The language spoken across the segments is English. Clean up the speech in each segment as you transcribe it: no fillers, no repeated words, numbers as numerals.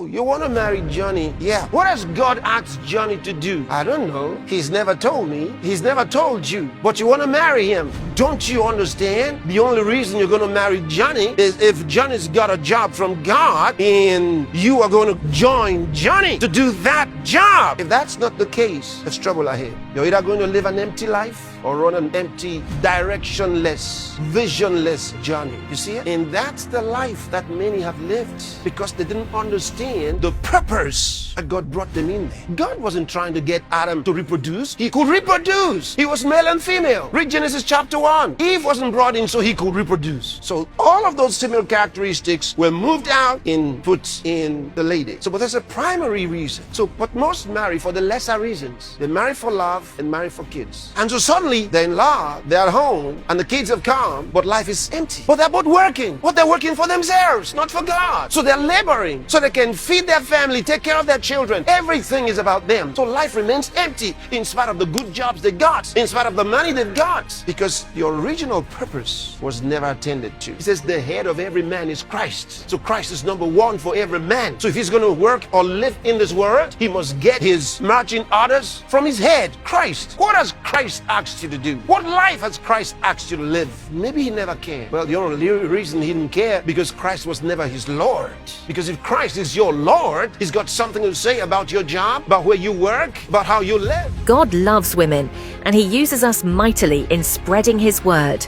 You want to marry Johnny? Yeah. What has God asked Johnny to do? I don't know. He's never told me. He's never told you. But you want to marry him. Don't you understand? The only reason you're going to marry Johnny is if Johnny's got a job from God and you are going to join Johnny to do that job. If that's not the case, there's trouble ahead. You're either going to live an empty life or run an empty, directionless, visionless journey. You see it? And that's the life that many have lived because they didn't understand the purpose that God brought them in there. God wasn't trying to get Adam to reproduce. He could reproduce. He was male and female. Read Genesis chapter 1. Eve wasn't brought in so he could reproduce. So all of those similar characteristics were moved out and put in the lady. So, but there's a primary reason. So, but most marry for the lesser reasons. They marry for love and marry for kids. And so suddenly they're in love, they're at home, and the kids have come, but life is empty. But they're both working. But they're working for themselves, not for God. So they're laboring so they can feed their family, take care of their children. Everything is about them. So life remains empty in spite of the good jobs they got, in spite of the money they got, because the original purpose was never attended to. He says the head of every man is Christ. So Christ is number one for every man. So if he's going to work or live in this world, he must get his marching orders from his head, Christ. What has Christ asked you to do? What life has Christ asked you to live? Maybe he never cared. Well, the only reason he didn't care because Christ was never his Lord. Because if Christ is your Lord, he's got something to say about your job, about where you work, about how you live. God loves women, and he uses us mightily in spreading his word.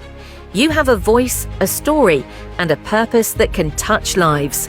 You have a voice, a story, and a purpose that can touch lives.